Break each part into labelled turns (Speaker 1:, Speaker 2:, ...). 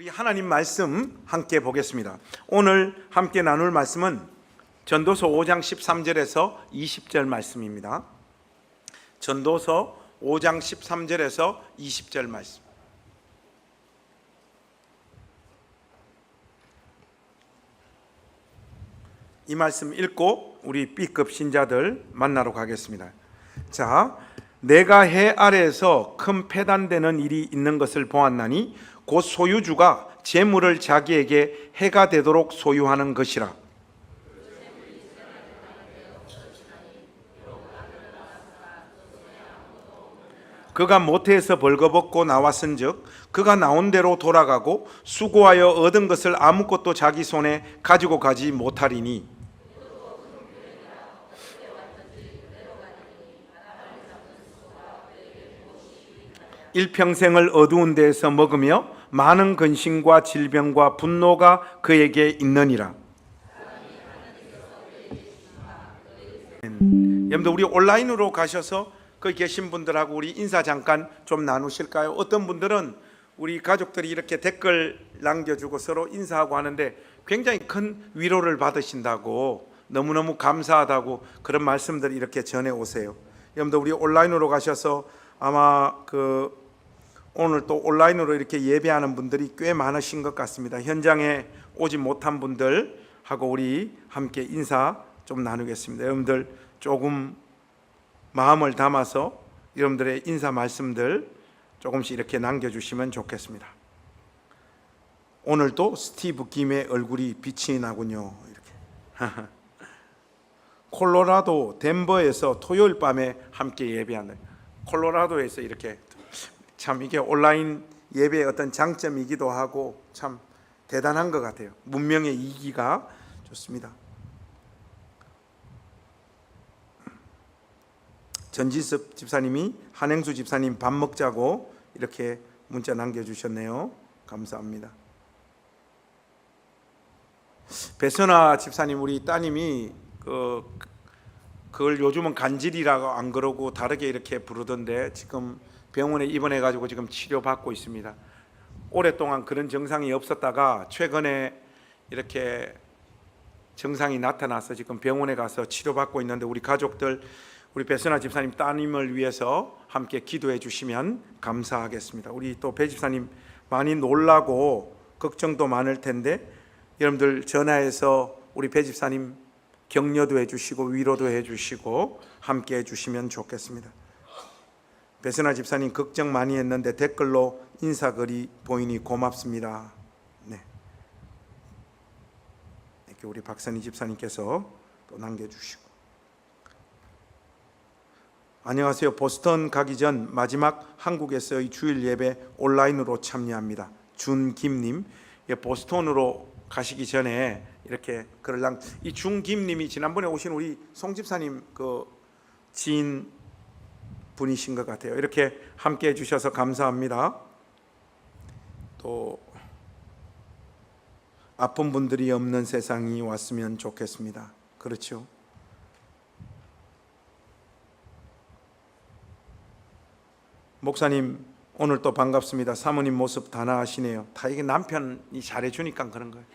Speaker 1: 우리 하나님 말씀 함께 보겠습니다. 오늘 함께 나눌 말씀은 전도서 5장 13절에서 20절 말씀입니다. 전도서 5장 13절에서 20절 말씀. 이 말씀 읽고 우리 B급 신자들 만나러 가겠습니다. 자, 내가 해 아래에서 큰 패단되는 일이 있는 것을 보았나니 곧 소유주가 재물을 자기에게 해가 되도록 소유하는 것이라. 그가 모태에서 벌거벗고 나왔은즉 그가 나온 대로 돌아가고 수고하여 얻은 것을 아무것도 자기 손에 가지고 가지 못하리니 일평생을 어두운 데에서 먹으며 많은 근심과 질병과 분노가 그에게 있느니라. 여러분들 우리 온라인으로 가셔서 거기 계신 분들하고 우리 인사 잠깐 좀 나누실까요? 어떤 분들은 우리 가족들이 이렇게 댓글 남겨주고 서로 인사하고 하는데 굉장히 큰 위로를 받으신다고, 너무너무 감사하다고 그런 말씀들을 이렇게 전해 오세요. 여러분들 우리 온라인으로 가셔서 아마 오늘 또 온라인으로 이렇게 예배하는 분들이 꽤 많으신 것 같습니다. 현장에 오지 못한 분들하고 우리 함께 인사 좀 나누겠습니다. 여러분들 조금 마음을 담아서 여러분들의 인사 말씀들 조금씩 이렇게 남겨주시면 좋겠습니다. 오늘도 스티브 김의 얼굴이 빛이 나군요. 이렇게. 콜로라도 덴버에서 토요일 밤에 함께 예배하는, 콜로라도에서 이렇게, 참 이게 온라인 예배의 어떤 장점이기도 하고 참 대단한 것 같아요. 문명의 이기가 좋습니다. 전지섭 집사님이 한행수 집사님 밥 먹자고 이렇게 문자 남겨주셨네요. 감사합니다. 배선아 집사님, 우리 따님이 그걸 요즘은 간질이라고 안 그러고 다르게 이렇게 부르던데 지금 병원에 입원해가지고 지금 치료받고 있습니다. 오랫동안 그런 증상이 없었다가 최근에 이렇게 증상이 나타나서 지금 병원에 가서 치료받고 있는데 우리 가족들, 우리 배선아 집사님 따님을 위해서 함께 기도해 주시면 감사하겠습니다. 우리 또 배 집사님 많이 놀라고 걱정도 많을 텐데 여러분들 전화해서 우리 배 집사님 격려도 해주시고 위로도 해주시고 함께 해주시면 좋겠습니다. 배선아 집사님 걱정 많이 했는데 댓글로 인사글이 보이니 고맙습니다. 네, 이렇게 우리 박선희 집사님께서 또 남겨주시고, 안녕하세요. 보스턴 가기 전 마지막 한국에서의 주일 예배 온라인으로 참여합니다. 준김님, 보스턴으로 가시기 전에 이렇게 글을 이 준김님이 지난번에 오신 우리 송 집사님 지인 분이신 것 같아요. 이렇게 함께 해주셔서 감사합니다. 또 아픈 분들이 없는 세상이 왔으면 좋겠습니다. 그렇죠? 목사님 오늘 또 반갑습니다. 사모님 모습 다 나으시네요. 다 이게 남편이 잘해주니까 그런 거예요.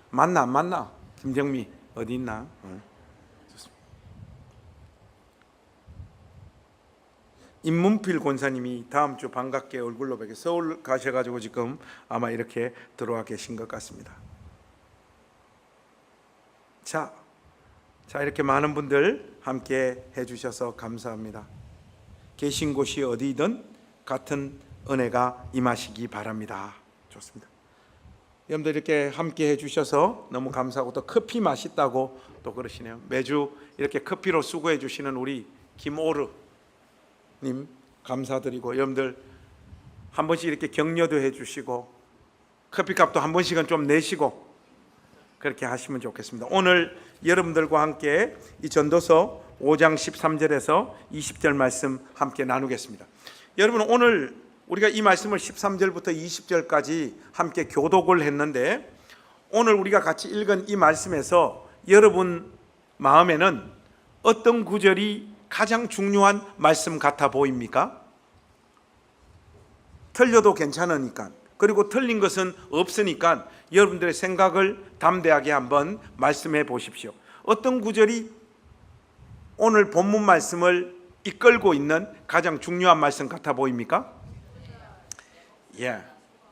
Speaker 1: 맞나 안 맞나? 김정미 어디 있나? 임문필 권사님이 다음 주 반갑게 얼굴로 뵙게 서울 가셔가지고 지금 아마 이렇게 들어와 계신 것 같습니다. 자 이렇게 많은 분들 함께 해주셔서 감사합니다. 계신 곳이 어디든 같은 은혜가 임하시기 바랍니다. 좋습니다. 여러분들 이렇게 함께 해주셔서 너무 감사하고, 또 커피 맛있다고 또 그러시네요. 매주 이렇게 커피로 수고해 주시는 우리 김오르 님 감사드리고, 여러분들 한 번씩 이렇게 격려도 해주시고 커피값도 한 번씩은 좀 내시고 그렇게 하시면 좋겠습니다. 오늘 여러분들과 함께 이 전도서 5장 13절에서 20절 말씀 함께 나누겠습니다. 여러분, 오늘 우리가 이 말씀을 13절부터 20절까지 함께 교독을 했는데, 오늘 우리가 같이 읽은 이 말씀에서 여러분 마음에는 어떤 구절이 가장 중요한 말씀 같아 보입니까? 틀려도 괜찮으니까 그리고 틀린 것은 없으니까 여러분들의 생각을 담대하게 한번 말씀해 보십시오. 어떤 구절이 오늘 본문 말씀을 이끌고 있는 가장 중요한 말씀 같아 보입니까? 이게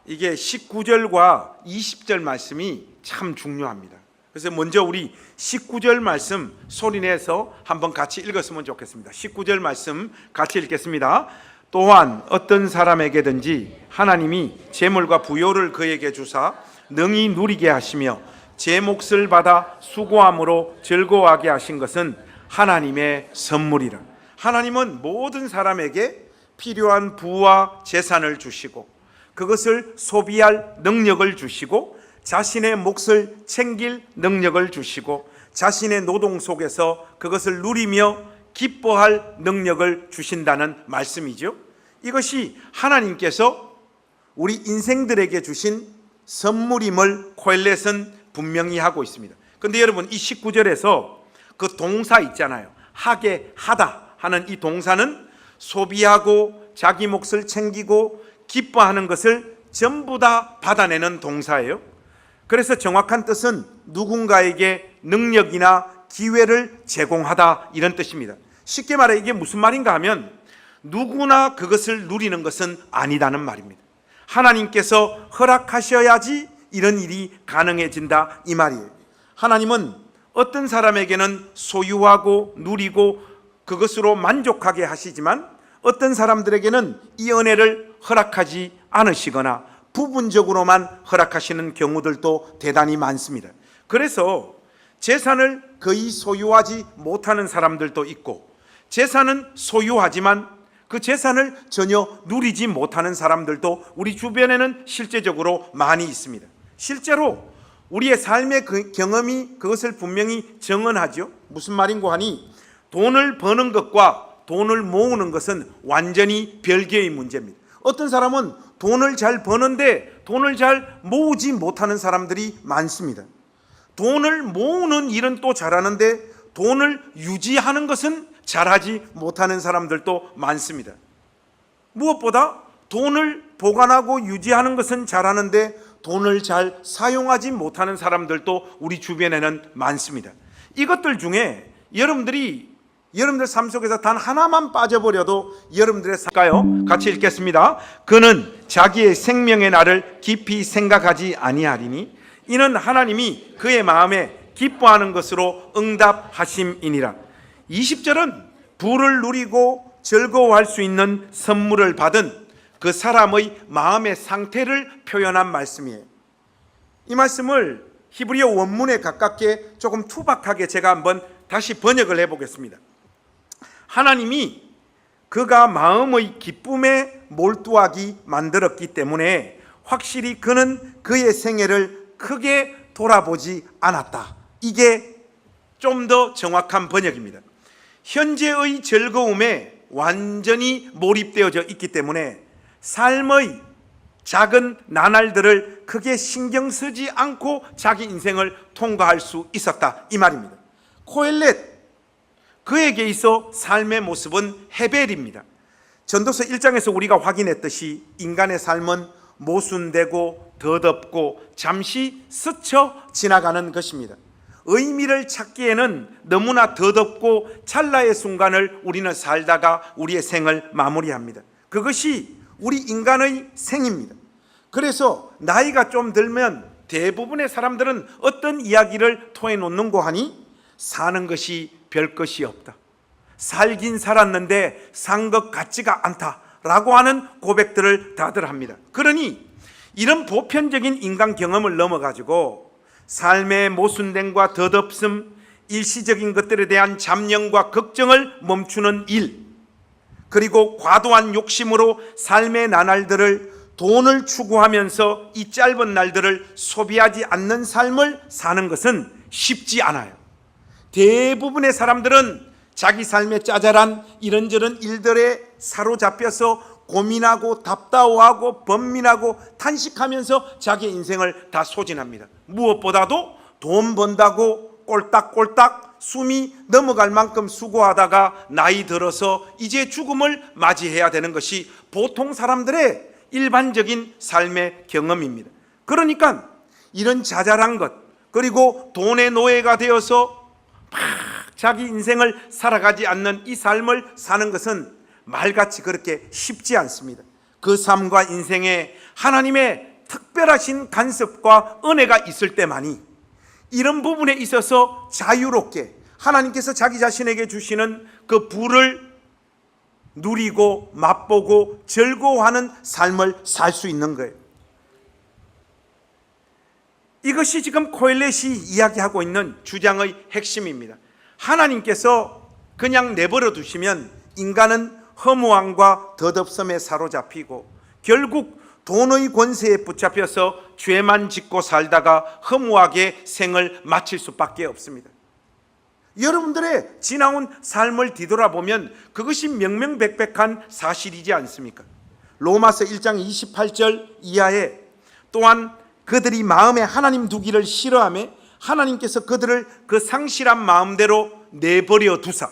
Speaker 1: 19절과 20절 말씀이 참 중요합니다. 그래서 먼저 우리 19절 말씀 소리내서 한번 같이 읽었으면 좋겠습니다. 19절 말씀 같이 읽겠습니다. 또한 어떤 사람에게든지 하나님이 재물과 부요를 그에게 주사 능히 누리게 하시며 제 몫을 받아 수고함으로 즐거워하게 하신 것은 하나님의 선물이라. 하나님은 모든 사람에게 필요한 부와 재산을 주시고 그것을 소비할 능력을 주시고 자신의 몫을 챙길 능력을 주시고 자신의 노동 속에서 그것을 누리며 기뻐할 능력을 주신다는 말씀이죠. 이것이 하나님께서 우리 인생들에게 주신 선물임을 코엘렛은 분명히 하고 있습니다. 그런데 여러분, 이 19절에서 그 동사 있잖아요. 하게 하다 하는 이 동사는 소비하고 자기 몫을 챙기고 기뻐하는 것을 전부 다 받아내는 동사예요. 그래서 정확한 뜻은 누군가에게 능력이나 기회를 제공하다, 이런 뜻입니다. 쉽게 말해 이게 무슨 말인가 하면 누구나 그것을 누리는 것은 아니다는 말입니다. 하나님께서 허락하셔야지 이런 일이 가능해진다, 이 말이에요. 하나님은 어떤 사람에게는 소유하고 누리고 그것으로 만족하게 하시지만 어떤 사람들에게는 이 은혜를 허락하지 않으시거나 부분적으로만 허락하시는 경우들도 대단히 많습니다. 그래서 재산을 거의 소유하지 못하는 사람들도 있고 재산은 소유하지만 그 재산을 전혀 누리지 못하는 사람들도 우리 주변에는 실제적으로 많이 있습니다. 실제로 우리의 삶의 경험이 그것을 분명히 증언하죠. 무슨 말인고 하니 돈을 버는 것과 돈을 모으는 것은 완전히 별개의 문제입니다. 어떤 사람은 돈을 잘 버는데 돈을 잘 모으지 못하는 사람들이 많습니다. 돈을 모으는 일은 또 잘하는데 돈을 유지하는 것은 잘하지 못하는 사람들도 많습니다. 무엇보다 돈을 보관하고 유지하는 것은 잘하는데 돈을 잘 사용하지 못하는 사람들도 우리 주변에는 많습니다. 이것들 중에 여러분들 삶 속에서 단 하나만 빠져버려도 여러분들의 삶까요? 같이 읽겠습니다. 그는 자기의 생명의 날을 깊이 생각하지 아니하리니 이는 하나님이 그의 마음에 기뻐하는 것으로 응답하심이니라. 20절은 부를 누리고 즐거워할 수 있는 선물을 받은 그 사람의 마음의 상태를 표현한 말씀이에요. 이 말씀을 히브리어 원문에 가깝게 조금 투박하게 제가 한번 다시 번역을 해보겠습니다. 하나님이 그가 마음의 기쁨에 몰두하게 만들었기 때문에 확실히 그는 그의 생애를 크게 돌아보지 않았다. 이게 좀 더 정확한 번역입니다. 현재의 즐거움에 완전히 몰입되어져 있기 때문에 삶의 작은 나날들을 크게 신경 쓰지 않고 자기 인생을 통과할 수 있었다, 이 말입니다. 코엘렛, 그에게 있어 삶의 모습은 헤벨입니다. 전도서 1장에서 우리가 확인했듯이 인간의 삶은 모순되고 더덥고 잠시 스쳐 지나가는 것입니다. 의미를 찾기에는 너무나 더덥고 찰나의 순간을 우리는 살다가 우리의 생을 마무리합니다. 그것이 우리 인간의 생입니다. 그래서 나이가 좀 들면 대부분의 사람들은 어떤 이야기를 토해놓는고 하니 사는 것이 별 것이 없다, 살긴 살았는데 산 것 같지가 않다라고 하는 고백들을 다들 합니다. 그러니 이런 보편적인 인간 경험을 넘어가지고 삶의 모순됨과 덧없음, 일시적인 것들에 대한 잡념과 걱정을 멈추는 일, 그리고 과도한 욕심으로 삶의 나날들을 돈을 추구하면서 이 짧은 날들을 소비하지 않는 삶을 사는 것은 쉽지 않아요. 대부분의 사람들은 자기 삶의 짜잘한 이런저런 일들에 사로잡혀서 고민하고 답답하고 번민하고 탄식하면서 자기 인생을 다 소진합니다. 무엇보다도 돈 번다고 꼴딱꼴딱 숨이 넘어갈 만큼 수고하다가 나이 들어서 이제 죽음을 맞이해야 되는 것이 보통 사람들의 일반적인 삶의 경험입니다. 그러니까 이런 자잘한 것, 그리고 돈의 노예가 되어서 막 자기 인생을 살아가지 않는 이 삶을 사는 것은 말같이 그렇게 쉽지 않습니다. 그 삶과 인생에 하나님의 특별하신 간섭과 은혜가 있을 때만이 이런 부분에 있어서 자유롭게 하나님께서 자기 자신에게 주시는 그 부를 누리고 맛보고 즐거워하는 삶을 살 수 있는 거예요. 이것이 지금 코엘렛이 이야기하고 있는 주장의 핵심입니다. 하나님께서 그냥 내버려 두시면 인간은 허무함과 덧없음에 사로잡히고 결국 돈의 권세에 붙잡혀서 죄만 짓고 살다가 허무하게 생을 마칠 수밖에 없습니다. 여러분들의 지나온 삶을 뒤돌아보면 그것이 명명백백한 사실이지 않습니까? 로마서 1장 28절 이하에 또한 그들이 마음에 하나님 두기를 싫어하며 하나님께서 그들을 그 상실한 마음대로 내버려 두사,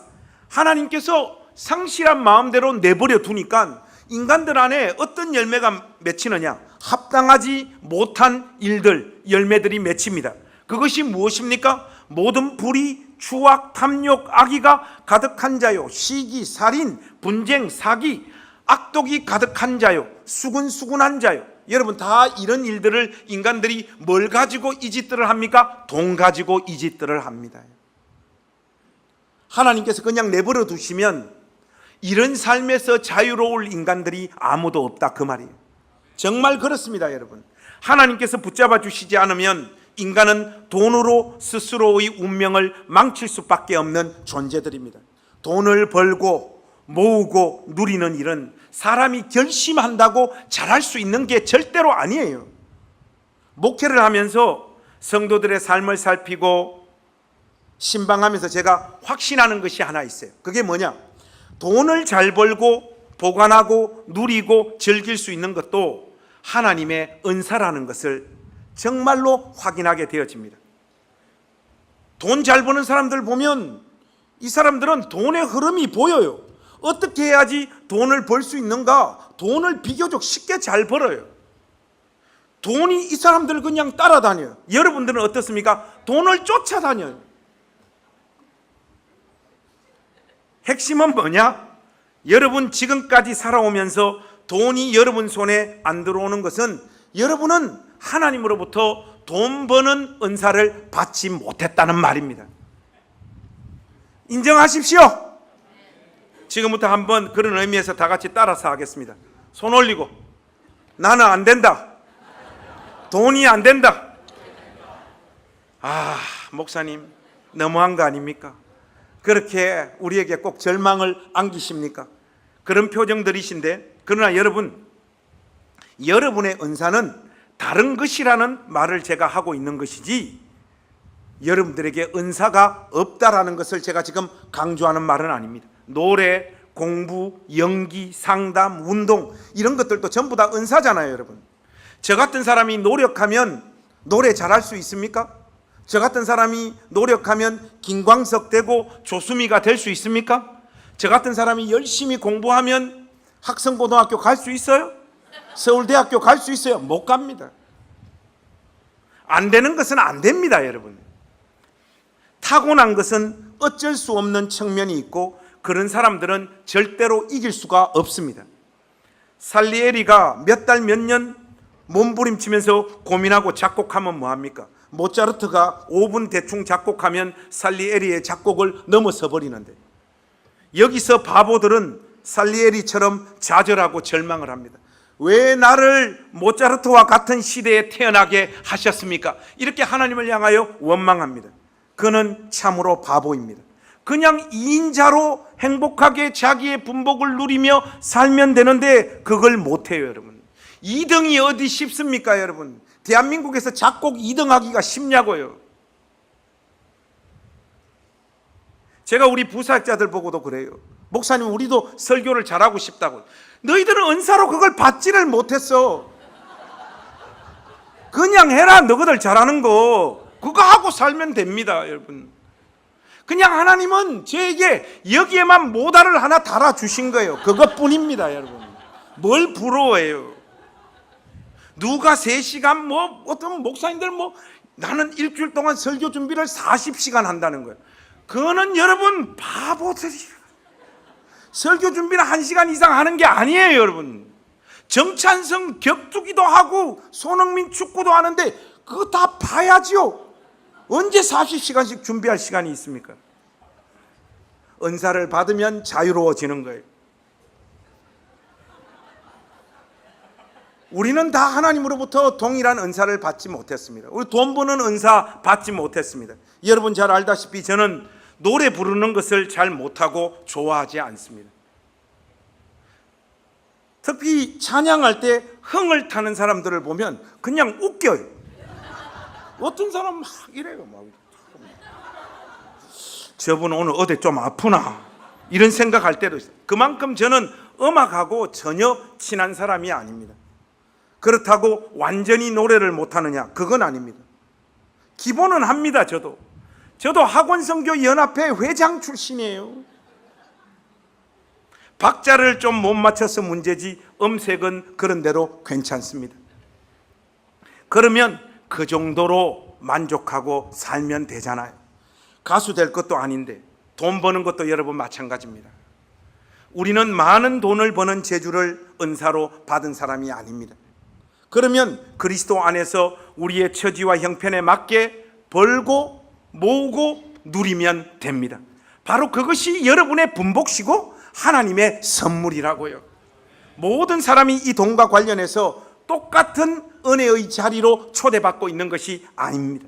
Speaker 1: 하나님께서 상실한 마음대로 내버려 두니까 인간들 안에 어떤 열매가 맺히느냐? 합당하지 못한 일들, 열매들이 맺힙니다. 그것이 무엇입니까? 모든 불의, 추악, 탐욕, 악의가 가득한 자요, 시기, 살인, 분쟁, 사기, 악독이 가득한 자요, 수군수군한 자요. 여러분 다 이런 일들을 인간들이 뭘 가지고 이 짓들을 합니까? 돈 가지고 이 짓들을 합니다. 하나님께서 그냥 내버려 두시면 이런 삶에서 자유로울 인간들이 아무도 없다, 그 말이에요. 정말 그렇습니다, 여러분. 하나님께서 붙잡아 주시지 않으면 인간은 돈으로 스스로의 운명을 망칠 수밖에 없는 존재들입니다. 돈을 벌고 모으고 누리는 일은 사람이 결심한다고 잘할 수 있는 게 절대로 아니에요. 목회를 하면서 성도들의 삶을 살피고 신방하면서 제가 확신하는 것이 하나 있어요. 그게 뭐냐? 돈을 잘 벌고 보관하고 누리고 즐길 수 있는 것도 하나님의 은사라는 것을 정말로 확인하게 되어집니다. 돈 잘 버는 사람들 보면 이 사람들은 돈의 흐름이 보여요. 어떻게 해야지 돈을 벌 수 있는가? 돈을 비교적 쉽게 잘 벌어요. 돈이 이 사람들을 그냥 따라다녀요. 여러분들은 어떻습니까? 돈을 쫓아다녀요. 핵심은 뭐냐? 여러분 지금까지 살아오면서 돈이 여러분 손에 안 들어오는 것은 여러분은 하나님으로부터 돈 버는 은사를 받지 못했다는 말입니다. 인정하십시오. 지금부터 한번 그런 의미에서 다 같이 따라서 하겠습니다. 손 올리고. 나는 안 된다. 돈이 안 된다. 아, 목사님 너무한 거 아닙니까? 그렇게 우리에게 꼭 절망을 안기십니까? 그런 표정들이신데, 그러나 여러분, 여러분의 은사는 다른 것이라는 말을 제가 하고 있는 것이지 여러분들에게 은사가 없다라는 것을 제가 지금 강조하는 말은 아닙니다. 노래, 공부, 연기, 상담, 운동 이런 것들도 전부 다 은사잖아요, 여러분. 저 같은 사람이 노력하면 노래 잘할 수 있습니까? 저 같은 사람이 노력하면 김광석 되고 조수미가 될 수 있습니까? 저 같은 사람이 열심히 공부하면 학성고등학교 갈 수 있어요? 서울대학교 갈 수 있어요? 못 갑니다. 안 되는 것은 안 됩니다, 여러분. 타고난 것은 어쩔 수 없는 측면이 있고 그런 사람들은 절대로 이길 수가 없습니다. 살리에리가 몇 달 몇 년 몸부림치면서 고민하고 작곡하면 뭐합니까? 모차르트가 5분 대충 작곡하면 살리에리의 작곡을 넘어서 버리는데, 여기서 바보들은 살리에리처럼 좌절하고 절망을 합니다. 왜 나를 모차르트와 같은 시대에 태어나게 하셨습니까? 이렇게 하나님을 향하여 원망합니다. 그는 참으로 바보입니다. 그냥 2인자로 행복하게 자기의 분복을 누리며 살면 되는데 그걸 못해요, 여러분. 2등이 어디 쉽습니까, 여러분? 대한민국에서 작곡 2등 하기가 쉽냐고요. 제가 우리 부사학자들 보고도 그래요. 목사님, 우리도 설교를 잘하고 싶다고. 너희들은 은사로 그걸 받지를 못했어. 그냥 해라. 너희들 잘하는 거 그거 하고 살면 됩니다, 여러분. 그냥 하나님은 저에게 여기에만 모달을 하나 달아주신 거예요. 그것뿐입니다, 여러분. 뭘 부러워해요? 누가 3시간 뭐 어떤 목사님들 뭐 나는 일주일 동안 설교 준비를 40시간 한다는 거예요. 그거는 여러분 바보들이. 설교 준비를 1시간 이상 하는 게 아니에요, 여러분. 정찬성 격투기도 하고 손흥민 축구도 하는데 그거 다 봐야지요. 언제 40시간씩 준비할 시간이 있습니까? 은사를 받으면 자유로워지는 거예요. 우리는 다 하나님으로부터 동일한 은사를 받지 못했습니다. 우리 돈 버는 은사 받지 못했습니다. 여러분 잘 알다시피 저는 노래 부르는 것을 잘 못하고 좋아하지 않습니다. 특히 찬양할 때 흥을 타는 사람들을 보면 그냥 웃겨요. 어떤 사람 막 이래요. 막. 저분 오늘 어디 좀 아프나 이런 생각할 때도 있어요. 그만큼 저는 음악하고 전혀 친한 사람이 아닙니다. 그렇다고 완전히 노래를 못하느냐? 그건 아닙니다. 기본은 합니다. 저도 학원선교연합회 회장 출신이에요. 박자를 좀 못 맞춰서 문제지 음색은 그런 대로 괜찮습니다. 그러면 그 정도로 만족하고 살면 되잖아요. 가수 될 것도 아닌데 돈 버는 것도 여러분 마찬가지입니다. 우리는 많은 돈을 버는 재주를 은사로 받은 사람이 아닙니다. 그러면 그리스도 안에서 우리의 처지와 형편에 맞게 벌고 모으고 누리면 됩니다. 바로 그것이 여러분의 분복이고 하나님의 선물이라고요. 모든 사람이 이 돈과 관련해서 똑같은 은혜의 자리로 초대받고 있는 것이 아닙니다.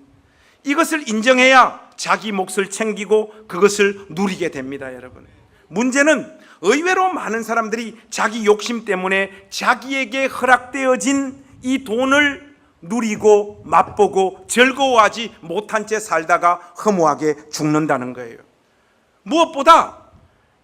Speaker 1: 이것을 인정해야 자기 몫을 챙기고 그것을 누리게 됩니다. 여러분, 문제는 의외로 많은 사람들이 자기 욕심 때문에 자기에게 허락되어진 이 돈을 누리고 맛보고 즐거워하지 못한 채 살다가 허무하게 죽는다는 거예요. 무엇보다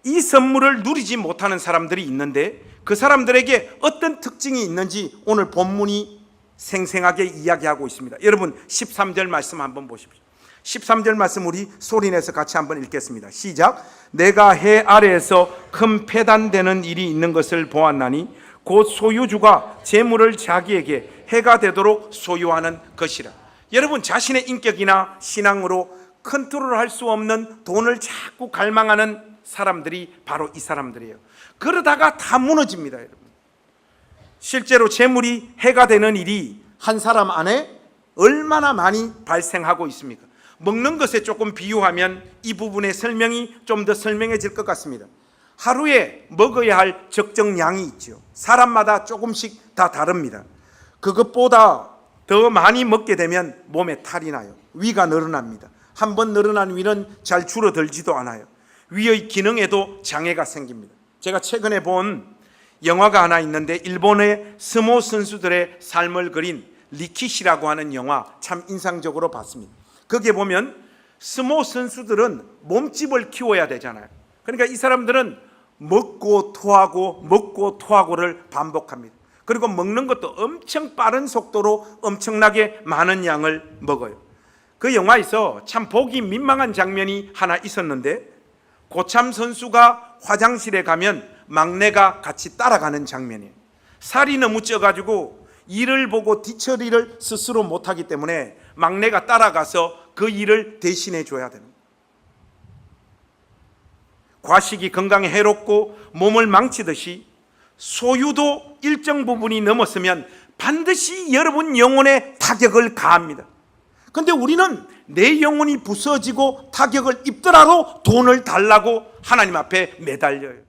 Speaker 1: 이 선물을 누리지 못하는 사람들이 있는데 그 사람들에게 어떤 특징이 있는지 오늘 본문이 생생하게 이야기하고 있습니다. 여러분 13절 말씀 한번 보십시오. 13절 말씀 우리 소리내서 같이 한번 읽겠습니다. 시작. 내가 해 아래에서 큰 패단되는 일이 있는 것을 보았나니 곧 소유주가 재물을 자기에게 해가 되도록 소유하는 것이라. 여러분 자신의 인격이나 신앙으로 컨트롤할 수 없는 돈을 자꾸 갈망하는 사람들이 바로 이 사람들이에요. 그러다가 다 무너집니다. 여러분, 실제로 재물이 해가 되는 일이 한 사람 안에 얼마나 많이 발생하고 있습니까? 먹는 것에 조금 비유하면 이 부분의 설명이 좀 더 설명해질 것 같습니다. 하루에 먹어야 할 적정량이 있죠. 사람마다 조금씩 다 다릅니다. 그것보다 더 많이 먹게 되면 몸에 탈이 나요. 위가 늘어납니다. 한번 늘어난 위는 잘 줄어들지도 않아요. 위의 기능에도 장애가 생깁니다. 제가 최근에 본 영화가 하나 있는데 일본의 스모 선수들의 삶을 그린 리키시라고 하는 영화 참 인상적으로 봤습니다. 거기에 보면 스모 선수들은 몸집을 키워야 되잖아요. 그러니까 이 사람들은 먹고 토하고를 반복합니다. 그리고 먹는 것도 엄청 빠른 속도로 엄청나게 많은 양을 먹어요. 그 영화에서 참 보기 민망한 장면이 하나 있었는데 고참 선수가 화장실에 가면 막내가 같이 따라가는 장면이에요. 살이 너무 쪄가지고 일을 보고 뒤처리를 스스로 못하기 때문에 막내가 따라가서 그 일을 대신해 줘야 됩니다. 과식이 건강에 해롭고 몸을 망치듯이 소유도 일정 부분이 넘었으면 반드시 여러분 영혼에 타격을 가합니다. 그런데 우리는 내 영혼이 부서지고 타격을 입더라도 돈을 달라고 하나님 앞에 매달려요.